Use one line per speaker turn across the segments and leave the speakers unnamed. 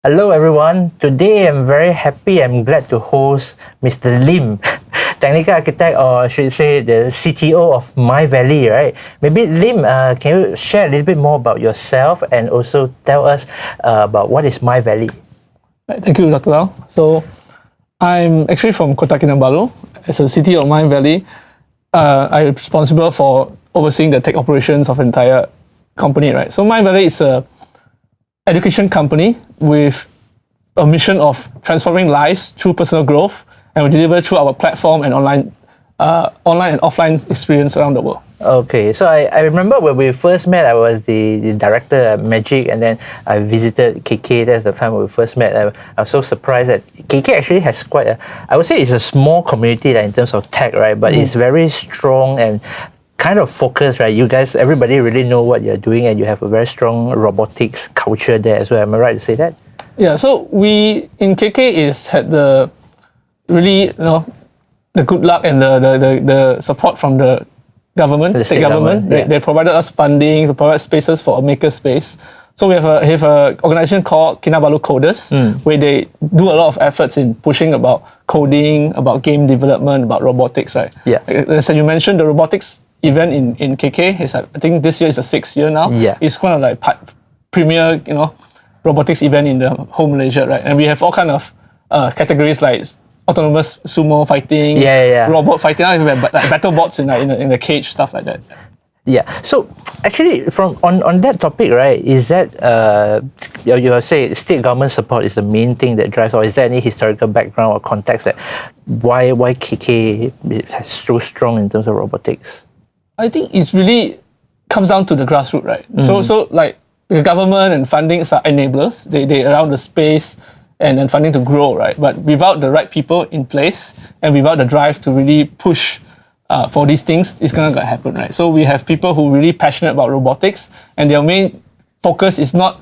Hello everyone. Today I'm very happy. I'm glad to host Mr. Lim, technical architect, or I should say the CTO of Mindvalley, right? Maybe Lim, can you share a little bit more about yourself and also tell us about what is Mindvalley?
Right, thank you, Dr. Lau. So I'm actually from Kota Kinabalu. As a CTO of Mindvalley, I'm responsible for overseeing the tech operations of the entire company, right? So Mindvalley is a education company with a mission of transforming lives through personal growth, and we deliver through our platform and online and offline experience around the world.
Okay, so I remember when we first met, I was the director at Magic, and then I visited KK. That's the time when we first met. I was so surprised that KK actually has quite a, I would say it's a small community in terms of tech, right? But it's very strong and kind of focused, right? You guys, everybody really know what you're doing, and you have a very strong robotics culture there as well. Am I right to say that?
Yeah, so we in KK had the really, the good luck and the support from the government, the state government. They provided us funding to provide spaces for a maker space. So we have a organization called Kinabalu Coders, where they do a lot of efforts in pushing about coding, about game development, about robotics, right?
Yeah.
So you mentioned the robotics event in KK is, I think this year is the 6th year now.
Yeah.
It's kind of like premier, robotics event in the whole Malaysia, right? And we have all kind of categories like autonomous sumo fighting, robot fighting, like battle bots in the cage, stuff like that.
Yeah. So actually, on that topic, right? Is that you say state government support is the main thing that drives, or is there any historical background or context that why KK is so strong in terms of robotics?
I think it's really comes down to the grassroots, right? So like the government and funding are enablers. They allow the space and funding to grow, right? But without the right people in place and without the drive to really push for these things, it's gonna happen, right? So we have people who are really passionate about robotics, and their main focus is not,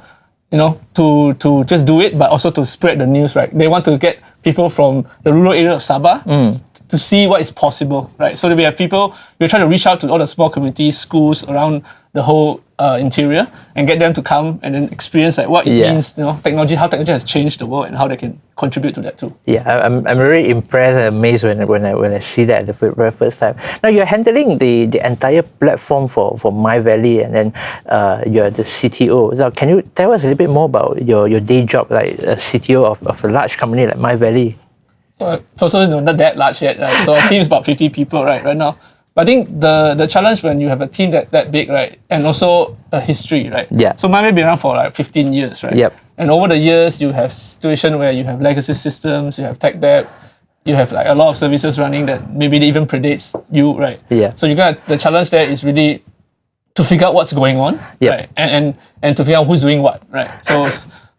to just do it, but also to spread the news, right? They want to get people from the rural area of Sabah to see what is possible, right? So that we have people, we're trying to reach out to all the small communities, schools around the whole interior, and get them to come and then experience like what it means, technology, how technology has changed the world, and how they can contribute to that too. Yeah,
I'm very impressed and amazed when I see that the very first time. Now you're handling the entire platform for Mindvalley, and then you're the CTO. So can you tell us a little bit more about your day job, like a CTO of a large company like Mindvalley?
So not that large yet, right? So our team is about 50 people right now. But I think the challenge when you have a team that big, right, and also a history, right?
Yeah.
So Mindvalley been around for like 15 years, right?
Yep.
And over the years, you have situation where you have legacy systems, you have tech debt, you have like a lot of services running that maybe even predates you, right?
Yeah.
So the challenge there is really to figure out what's going on, right? And to figure out who's doing what, right?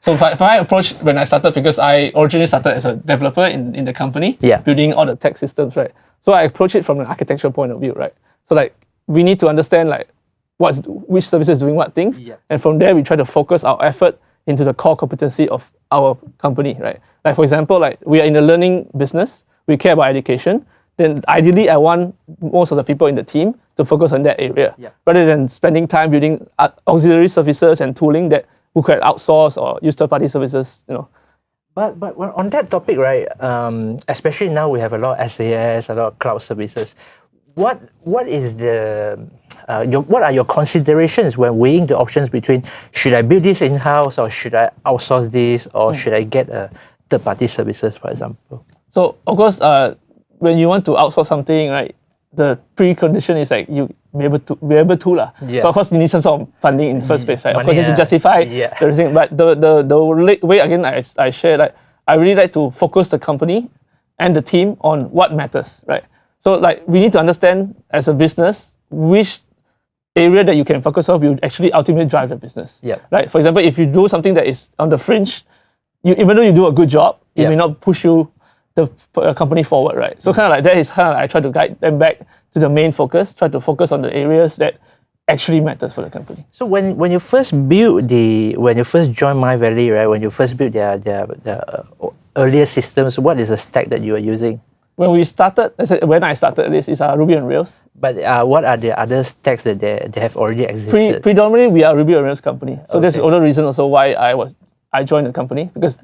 So my approach when I started, because I originally started as a developer in the company, building all the tech systems, right? So I approach it from an architectural point of view, right? So like we need to understand like which service is doing what thing, and from there we try to focus our effort into the core competency of our company, right? Like for example, like we are in the learning business, we care about education. Then ideally, I want most of the people in the team to focus on that area, rather than spending time building auxiliary services and tooling that we could outsource or use third-party services,
But on that topic, right? Especially now we have a lot of SAS, a lot of cloud services. What is what are your considerations when weighing the options between should I build this in-house, or should I outsource this, or should I get a third-party services, for example?
So of course, when you want to outsource something, right, the precondition is like you be able to lah. So of course you need some sort of funding in the first place, right? Of course you need to justify everything. But the way again I share, like I really like to focus the company and the team on what matters, right? So like we need to understand as a business which area that you can focus on will actually ultimately drive the business. Right? For example, if you do something that is on the fringe, even though you do a good job, it may not push you the company forward, right? So kind of like that is kind of like I try to guide them back to the main focus, try to focus on the areas that actually matters for the company.
So when you first joined Mindvalley, right? When you first built their earlier systems, what is the stack that you are using?
When I started this, is Ruby on Rails.
But what are the other stacks that they have already existed?
Predominantly, we are Ruby on Rails company. So that's the other reason also why I was I joined the company because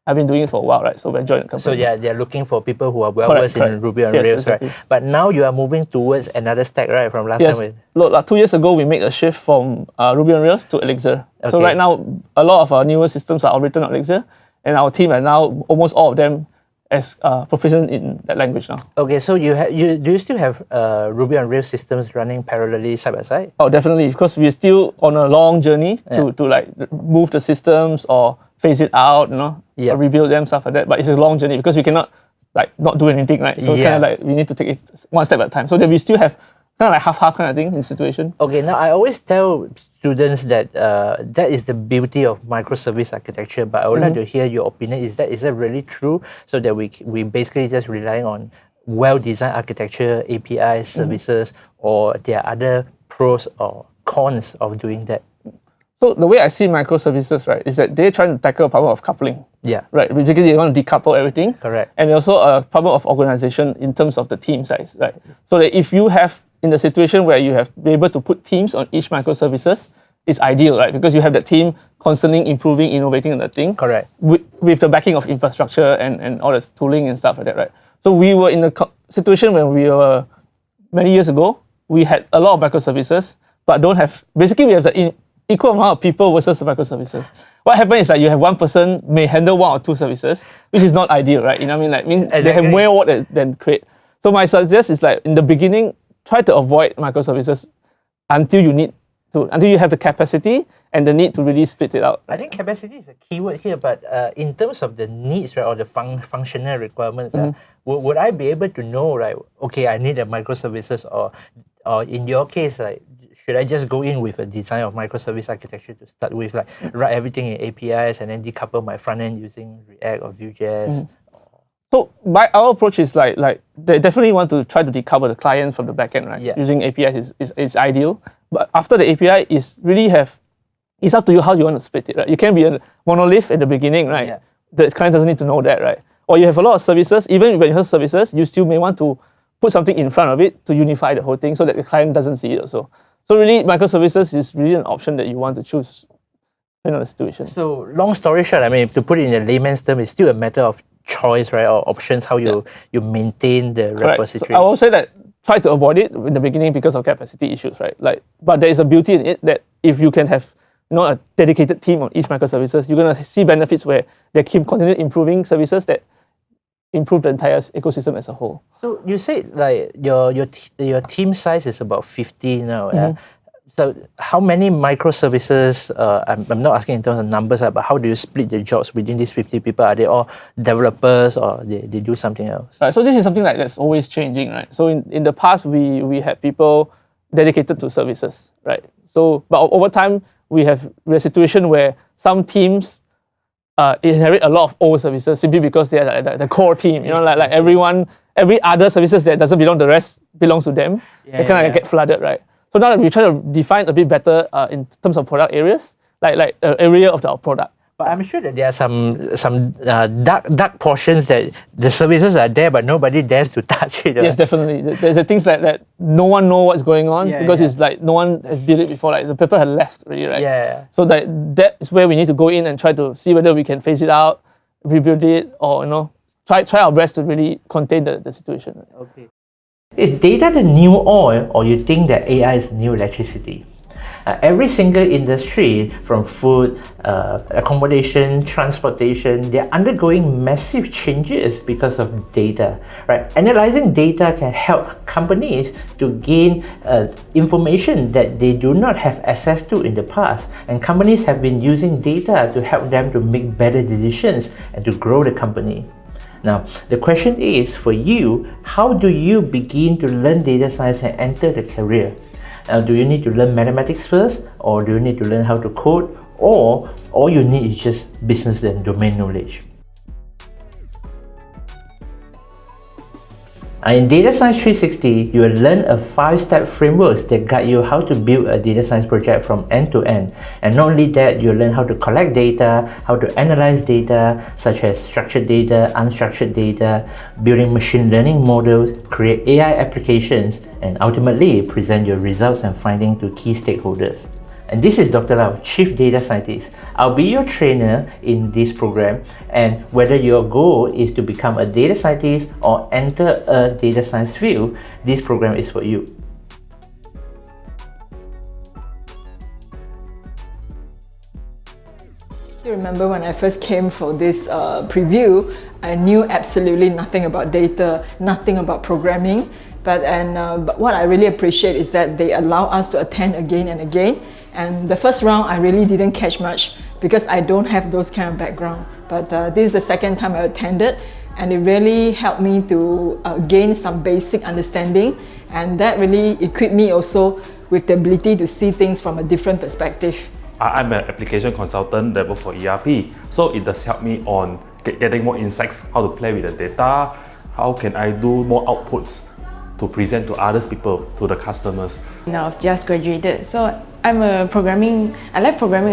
I've been doing it for a while, right? So when I joined the company.
So yeah, they're looking for people who are well-versed in Ruby on Rails,
exactly.
right? But now you are moving towards another stack, right? From last time.
Look, like 2 years ago, we made a shift from Ruby on Rails to Elixir.
Okay.
So right now, a lot of our newer systems are all written on Elixir, and our team are now almost all of them as proficient in that language now.
Okay, so do you still have Ruby on Rails systems running parallelly side by side?
Oh, definitely, because we're still on a long journey to like move the systems or phase it out, or rebuild them, stuff like that. But it's a long journey because we cannot like not do anything, right? So kind of like we need to take it one step at a time. So that we still have kind of like half kind of thing in situation.
Okay, now I always tell students that that is the beauty of microservice architecture, but I would like to hear your opinion. Is that really true? So that we basically just relying on well-designed architecture, APIs, services, or there are other pros or cons of doing that?
So the way I see microservices, right, is that they're trying to tackle a problem of coupling.
Yeah.
Right. Basically, they want to decouple everything.
Correct.
And also a problem of organization in terms of the team size, right? So that if you have in the situation where you have be able to put teams on each microservices, it's ideal, right? Because you have that team constantly improving, innovating on the thing.
Correct.
With the backing of infrastructure and all the tooling and stuff like that, right? So we were in a situation when we were many years ago, we had a lot of microservices, but we have the equal amount of people versus microservices. What happens is that you have one person may handle one or two services, which is not ideal, right? You know what I mean? Exactly. They have more work than create. So my suggestion is like in the beginning, try to avoid microservices until you have the capacity and the need to really split it out.
I think capacity is a key word here, but in terms of the needs, right, or the functional requirements, would I be able to know, right, okay, I need a microservices, or in your case, like, should I just go in with a design of microservice architecture to start with, like write everything in APIs and then decouple my front end using React or Vue.js?
So our approach is like they definitely want to try to decouple the client from the backend, right?
Yeah.
Using APIs is ideal, but after the API it's up to you how you want to split it, right? You can be a monolith at the beginning, right? Yeah. The client doesn't need to know that, right? Or you have a lot of services. Even when you have services, you still may want to put something in front of it to unify the whole thing so that the client doesn't see it also. So really, microservices is really an option that you want to choose depending on the situation.
So long story short, I mean, to put it in a layman's term, it's still a matter of choice, right, or options, how you maintain the repository.
So I will say that try to avoid it in the beginning because of capacity issues, right? But there is a beauty in it that if you can have a dedicated team on each microservices, you're going to see benefits where they keep continue improving services that improve the entire ecosystem as a whole. So
you said like your team size is about 50 now. Yeah? So how many microservices, I'm not asking in terms of numbers, but how do you split the jobs within these 50 people? Are they all developers or they do something else?
Right, so this is something that's always changing, right? So in the past, we had people dedicated to services, right? So, but over time, we have a situation where some teams inherit a lot of old services simply because they are like the core team, like every other services that doesn't belong, the rest belongs to them. They kind of get flooded, right? So now that we try to define a bit better in terms of product areas, like area of our product.
But I'm sure that there are some dark portions that the services are there, but nobody dares to touch it.
Yes, definitely. There's things that no one knows what's going on because it's like no one has built it before. Like the people had left already, right?
Yeah.
So that is where we need to go in and try to see whether we can phase it out, rebuild it, or try our best to really contain the situation. Right?
Okay. Is data the new oil, or you think that AI is new electricity? Every single industry, from food, accommodation, transportation, they're undergoing massive changes because of data, right? Analyzing data can help companies to gain information that they do not have access to in the past, and companies have been using data to help them to make better decisions and to grow the company. Now, the question is, for you, how do you begin to learn data science and enter the career? Do you need to learn mathematics first, or do you need to learn how to code, or all you need is just business and domain knowledge? In Data Science 360, you will learn a 5-step framework that guide you how to build a data science project from end to end. And not only that, you'll learn how to collect data, how to analyze data, such as structured data, unstructured data, building machine learning models, create AI applications, and ultimately present your results and findings to key stakeholders. And this is Dr. Lau, Chief Data Scientist. I'll be your trainer in this program, and whether your goal is to become a data scientist or enter a data science field, this program is for you.
I remember when I first came for this preview, I knew absolutely nothing about data, nothing about programming. But what I really appreciate is that they allow us to attend again and again. And the first round, I really didn't catch much because I don't have those kind of background. But this is the second time I attended, and it really helped me to gain some basic understanding. And that really equipped me also with the ability to see things from a different perspective.
I'm an application consultant that works for ERP, so it does help me on getting more insights, how to play with the data, how can I do more outputs to present to others people, to the customers.
Now I've just graduated, so I like programming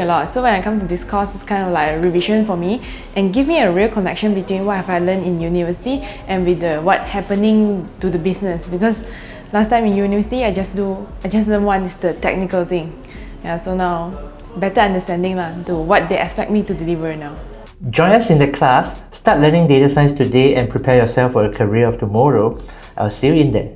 a lot. So when I come to this course, it's kind of like a revision for me and give me a real connection between what have I learned in university and with what happening to the business. Because last time in university, I just learned what is the technical thing. Yeah, so now better understanding to what they expect me to deliver now.
Join us in the class, start learning data science today and prepare yourself for a career of tomorrow. I'll see you in there.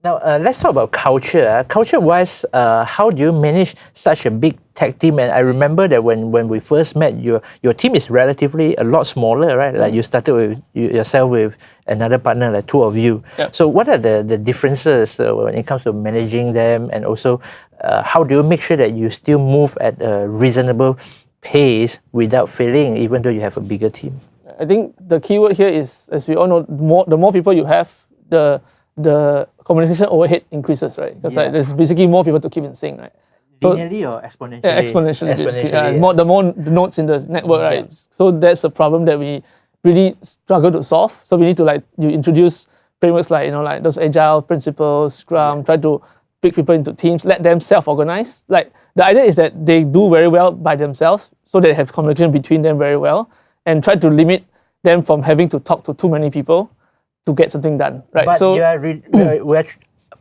Now, let's talk about culture. Culture-wise, how do you manage such a big tech team? And I remember that when we first met, your team is relatively a lot smaller, right? Like you started with yourself with another partner, like two of you.
Yep.
So what are the differences when it comes to managing them? And also, how do you make sure that you still move at a reasonable pace without failing, even though you have a bigger team?
I think the key word here is, as we all know, the more people you have, the communication overhead increases, right? Because there's basically more people to keep in sync, right?
Linearly or exponentially?
Yeah, exponentially. The more nodes in the network, right? Yeah. So that's a problem that we really struggle to solve. So we need to you introduce frameworks like those agile principles, Scrum, try to pick people into teams, let them self-organize. Like the idea is that they do very well by themselves, so they have communication between them very well, and try to limit them from having to talk to too many people to get something done, right?
But
so
we're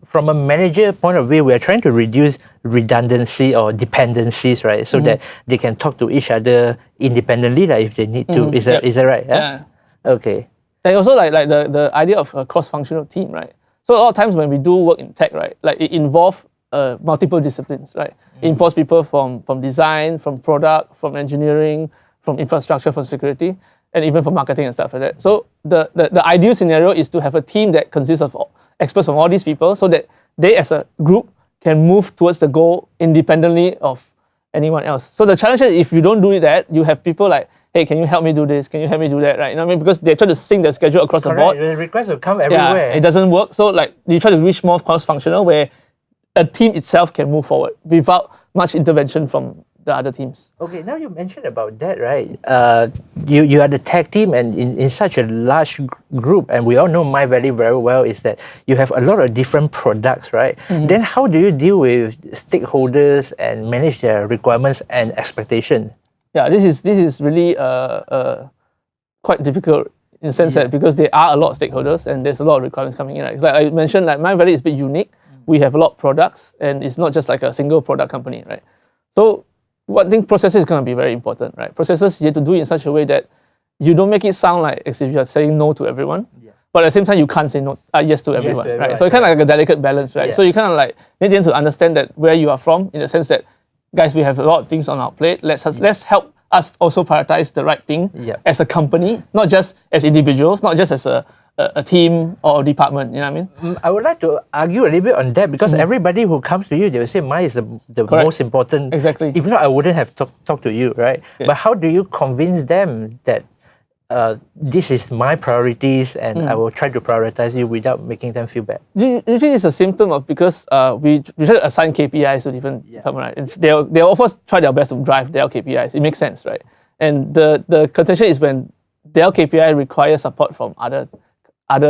from a manager point of view, we're trying to reduce redundancy or dependencies, right? So that they can talk to each other independently, if they need to. Is that right?
Yeah.
Okay.
And also like the idea of a cross-functional team, right? So a lot of times when we do work in tech, right, like it involves multiple disciplines, right? It involves people from design, from product, from engineering, from infrastructure, from security, and even from marketing and stuff like that. So the ideal scenario is to have a team that consists of experts from all these people, so that they as a group can move towards the goal independently of anyone else. So the challenge is if you don't do that, you have people like, hey, can you help me do this? Can you help me do that? Right? You know what I mean? Because they try to sync their schedule across the board.
The requests will come everywhere.
Yeah, it doesn't work. So you try to reach more cross-functional where a team itself can move forward without much intervention from the other teams.
Okay, now you mentioned about that, right? You are the tech team, and in such a large group, and we all know Mindvalley very well, is that you have a lot of different products, right? Then how do you deal with stakeholders and manage their requirements and expectations?
Yeah, this is really quite difficult in the sense that because there are a lot of stakeholders and there's a lot of requirements coming in. Right? Like I mentioned, Mindvalley is a bit unique. We have a lot of products, and it's not just like a single product company, right? So one thing, processes is going to be very important, right? Processes, you have to do it in such a way that you don't make it sound like as if you're saying no to everyone, but at the same time, you can't say no, yes to everyone, right? So it's kind of like a delicate balance, right? So you kind of need them to understand that where you are from, in the sense that, guys, we have a lot of things on our plate. Let's help us also prioritize the right thing as a company, not just as individuals, not just as a team or a department, you know what I mean?
I would like to argue a little bit on that, because everybody who comes to you, they will say mine is the most important.
Exactly.
If not, I wouldn't have talked to you, right? But how do you convince them that this is my priorities and I will try to prioritize you without making them feel bad?
Usually it's a symptom of because we try to assign KPIs to different departments, right? And they'll of course try their best to drive their KPIs. It makes sense, right? And the contention is when their KPI requires support from other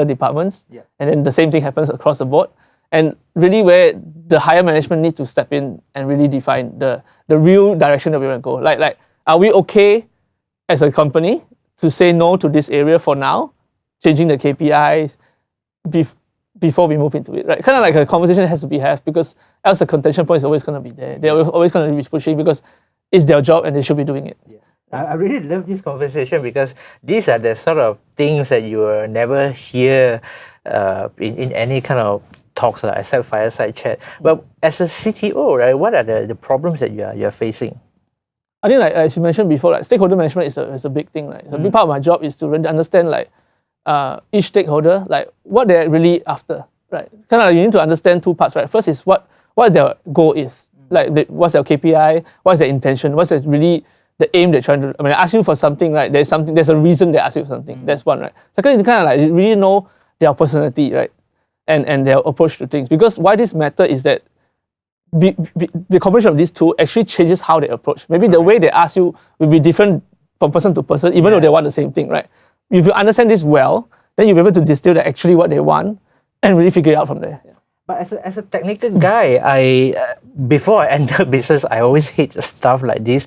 departments, and then the same thing happens across the board. And really where the higher management need to step in and really define the real direction that we want to go. Like are we okay as a company to say no to this area for now, changing the KPIs before we move into it, right? Kind of like a conversation has to be had, because else the contention point is always going to be there. They're always going to be pushing because it's their job and they should be doing it.
Yeah. I really love this conversation because these are the sort of things that you will never hear in any kind of talks, except fireside chat. But as a CTO, right, what are the problems that you're facing?
I think, like as you mentioned before, like stakeholder management is a big thing. Right? So a big part of my job is to really understand like each stakeholder, like what they're really after. Right? Kind of like you need to understand two parts. Right? First is what their goal is. Like what's their KPI? What's their intention? What's really the aim they're trying to? I mean, I ask you for something, right? There's a reason they ask you something. That's one, right? Second, you kind of like really know their personality, right? And their approach to things. Because why this matter is that the combination of these two actually changes how they approach. Maybe the way they ask you will be different from person to person, even though they want the same thing, right? If you understand this well, then you'll be able to distill that actually what they want and really figure it out from there.
But as a technical guy, before I enter business, I always hate stuff like this,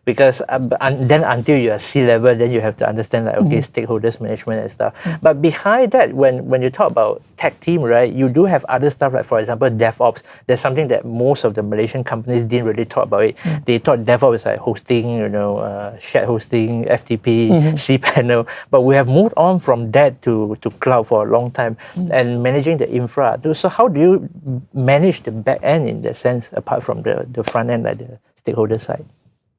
because then until you're C-level, then you have to understand like, okay, stakeholders management and stuff. But behind that, when you talk about tech team, right, you do have other stuff like, for example, DevOps. There's something that most of the Malaysian companies didn't really talk about it. They thought DevOps is like hosting, shared hosting, FTP, cPanel. But we have moved on from that to cloud for a long time and managing the infra. So how do you manage the back end in that sense, apart from the front end, like the stakeholder side?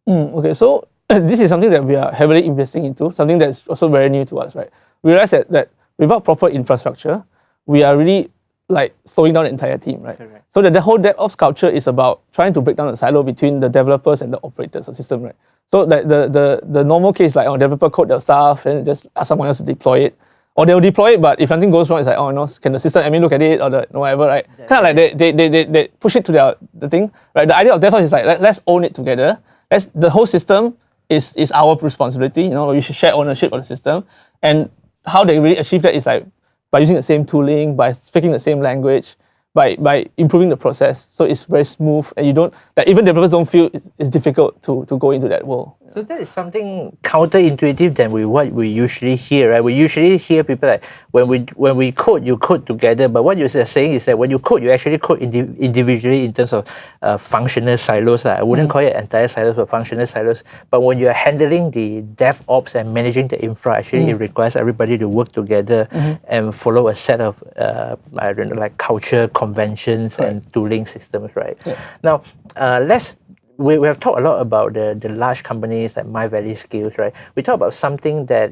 Okay, so this is something that we are heavily investing into, something that's also very new to us, right? We realize that without proper infrastructure, we are really like slowing down the entire team, right? Correct. So that the whole DevOps culture is about trying to break down the silo between the developers and the operators of the system, right? So like the normal case, like developer code their stuff and just ask someone else to deploy it. Or they'll deploy it, but if something goes wrong, it's like, can the system admin look at it or whatever, right? Kind of like they push it to the thing, right? The idea of DevOps is like, let's own it together. The whole system is our responsibility, we should share ownership of the system. And how they really achieve that is like by using the same tooling, by speaking the same language, by improving the process. So it's very smooth and you don't, like even developers don't feel it's difficult to go into that world.
So that is something counterintuitive than what we usually hear, right? We usually hear people like, when we code, you code together. But what you're saying is that when you code, you actually code individually in terms of functional silos. I wouldn't call it entire silos, but functional silos. But when you're handling the DevOps and managing the infra, actually it requires everybody to work together and follow a set of, I don't know, like culture, conventions and tooling systems, right? Yeah. Now, we have talked a lot about the large companies like Mindvalley Skills, right? We talk about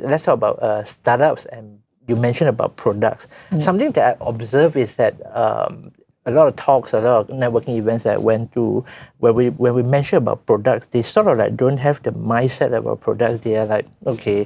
let's talk about startups, and you mentioned about products. Something that I observe is that a lot of talks, a lot of networking events that I went to, when we mention about products, they sort of like don't have the mindset about products. They are like, okay,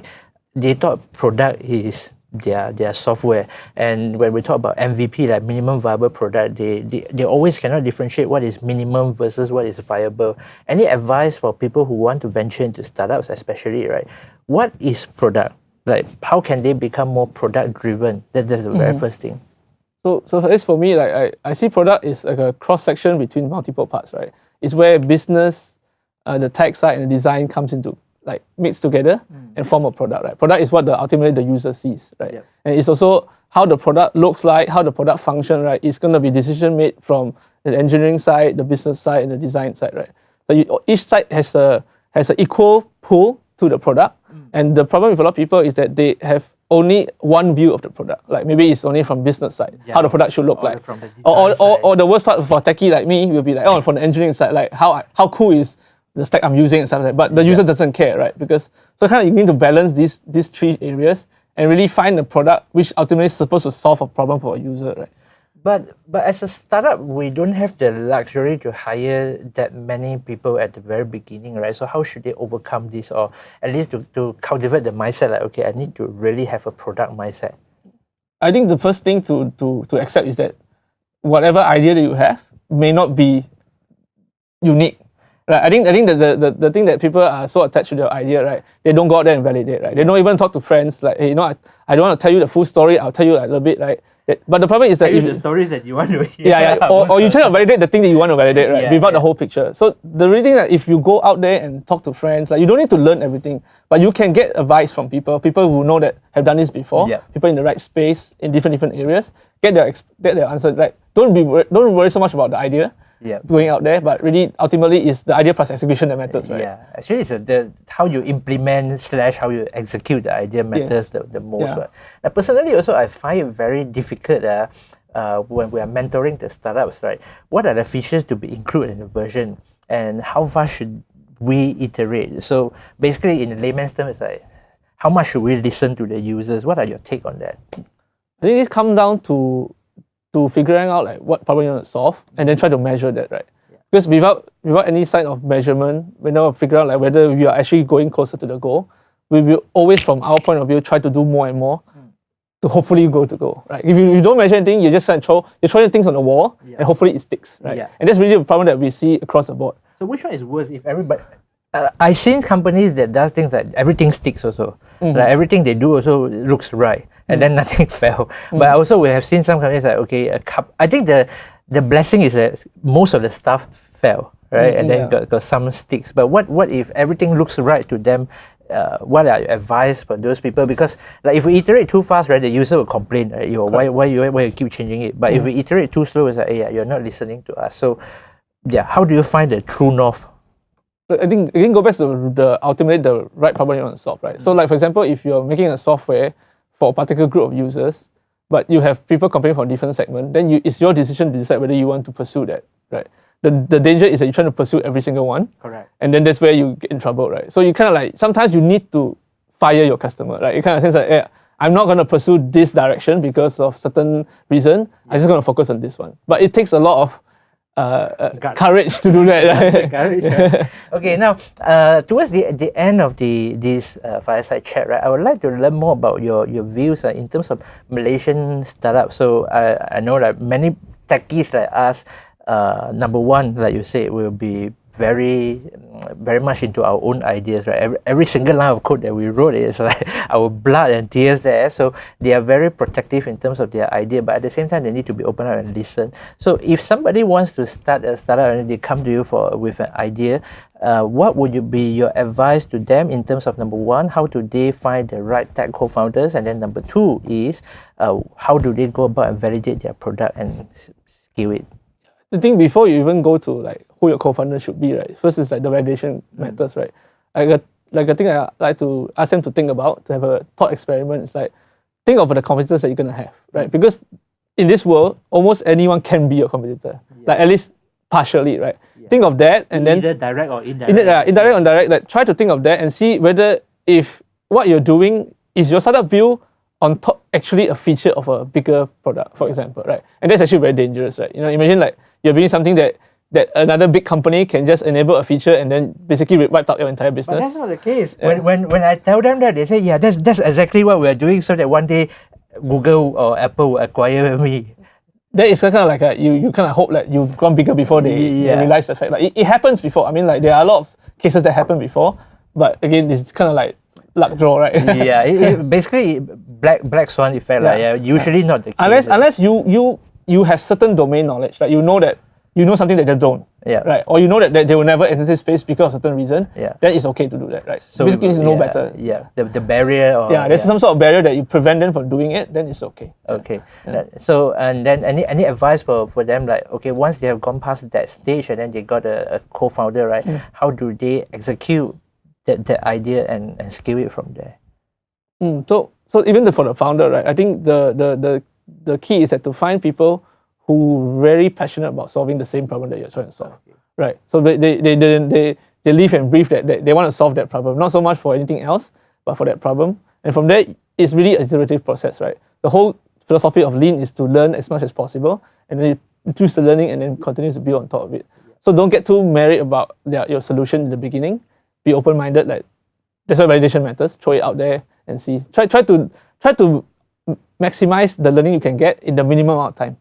they thought product is their software. And when we talk about MVP, like minimum viable product, they always cannot differentiate what is minimum versus what is viable. Any advice for people who want to venture into startups especially, right? What is product? Like, how can they become more product driven? That's the very first thing.
So for me, like I see product is like a cross section between multiple parts, right? It's where business, the tech side and the design comes into like mix together and form a product, right? Product is what ultimately the user sees, right? Yep. And it's also how the product looks like, how the product function, right? It's going to be decision made from the engineering side, the business side, and the design side, right? So each side has an equal pull to the product. And the problem with a lot of people is that they have only one view of the product. Like maybe it's only from business side, how the product should look like.
From the design side.
Or the worst part for a techie like me will be like, from the engineering side, like how cool is the stack I'm using and stuff like that. But the user doesn't care, right? Because so kind of you need to balance these three areas and really find the product which ultimately is supposed to solve a problem for a user, right?
But as a startup, we don't have the luxury to hire that many people at the very beginning, right? So how should they overcome this, or at least to cultivate the mindset like, okay, I need to really have a product mindset?
I think the first thing to accept is that whatever idea that you have may not be unique. Right, I think that the thing that people are so attached to their idea, right? They don't go out there and validate, right? They don't even talk to friends, like, hey, I don't want to tell you the full story. I'll tell you like a little bit, right? But the problem is that
Tell you the stories that you want to hear.
yeah. Or you try to validate the thing that you want to validate, right? Without the whole picture. So the real thing that if you go out there and talk to friends, like you don't need to learn everything, but you can get advice from people who know that have done this before, people in the right space in different areas, get their answer. Like don't worry so much about the idea. Going out there, but really ultimately is the idea plus execution that matters, right?
Yeah, actually it's the how you implement / how you execute the idea matters the most. Right? Personally also I find it very difficult when we are mentoring the startups, right? What are the features to be included in the version and how far should we iterate? So basically in layman's terms, it's like how much should we listen to the users? What are your take on that?
I think this comes down to figuring out like what problem you want to solve and then try to measure that, right? Because without any sign of measurement, we never figure out like whether we are actually going closer to the goal. We will always, from our point of view, try to do more and more to hopefully go to goal, right? If you don't measure anything, you're just throwing things on the wall and hopefully it sticks, right? And that's really the problem that we see across the board.
So which one is worse if everybody... I've seen companies that does things like everything sticks also. Like everything they do also looks right. And then nothing fell. But also we have seen some companies like, okay, I think the blessing is that most of the stuff fell, right? And then got some sticks. But what if everything looks right to them? What are your advice for those people? Because like if we iterate too fast, right, the user will complain, right? Why you keep changing it? But if we iterate too slow, it's like, you're not listening to us. So how do you find the true north?
I think again go back to ultimately the right problem you want to solve, right? So like for example, if you're making a software for a particular group of users, but you have people complaining from different segments, then it's your decision to decide whether you want to pursue that, right? The danger is that you're trying to pursue every single one.
Correct.
And then that's where you get in trouble, right? So you kind of like, sometimes you need to fire your customer, right? You kind of sense like, I'm not going to pursue this direction because of certain reason. I'm just going to focus on this one. But it takes a lot of courage to do that. Right?
Courage, right? Okay, now towards the end of this fireside chat, right, I would like to learn more about your views in terms of Malaysian startups. So I know that many techies like us, number one, like you said, will be very much into our own ideas, right? Every single line of code that we wrote is like our blood and tears there. So they are very protective in terms of their idea, but at the same time they need to be open up and listen. So if somebody wants to start a startup and they come to you with an idea, what would be your advice to them in terms of number one, how do they find the right tech co-founders, and then number two is how do they go about and validate their product and scale it?
The thing before you even go to like who your co-founder should be, right? First is like the validation matters, right? Like a thing I like to ask them to think about, to have a thought experiment. It's like think of the competitors that you're gonna have, right? Because in this world, almost anyone can be your competitor, like at least partially, right? Think of that, and then
either direct or indirect.
Indirect or direct. Like try to think of that and see whether if what you're doing is your startup build on top actually a feature of a bigger product, for example, right? And that's actually very dangerous, right? You know, imagine like you're doing something that another big company can just enable a feature and then basically wipe out your entire business.
But that's not the case. When I tell them that, they say, that's exactly what we're doing so that one day Google or Apple will acquire me.
That is kind of like you kind of hope that you've gone bigger before they realize the fact. Like it happens before. I mean, like there are a lot of cases that happen before, but again, it's kind of like luck draw, right?
Basically black swan effect. Usually not the case.
Unless you have certain domain knowledge, like you know something that they don't, right? Or you know that they will never enter this space because of a certain reason, then it's okay to do that, right? So basically, you know better.
The barrier. Or,
there's some sort of barrier that you prevent them from doing it, then it's okay.
Okay. So, and then any advice for them, like, okay, once they have gone past that stage and then they got a co-founder, right? How do they execute that idea and scale it from there?
So even for the founder, right? I think the key is that to find people who are very passionate about solving the same problem that you're trying to solve, right? So they live and breathe that they want to solve that problem, not so much for anything else, but for that problem. And from there, it's really an iterative process, right? The whole philosophy of Lean is to learn as much as possible, and then you choose the learning and then continue to build on top of it. So don't get too married about your solution in the beginning. Be open-minded. Like that's why validation matters. Throw it out there and see. Try to maximize the learning you can get in the minimum amount of time.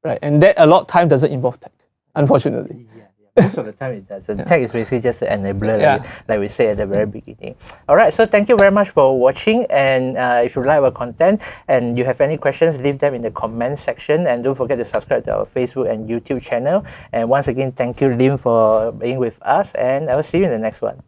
Right, and that a lot of time doesn't involve tech, unfortunately.
Most of the time it doesn't. Tech is basically just an enabler,
Yeah.
like we said at the very beginning. All right, so thank you very much for watching. And if you like our content and you have any questions, leave them in the comment section. And don't forget to subscribe to our Facebook and YouTube channel. And once again, thank you, Lim, for being with us. And I will see you in the next one.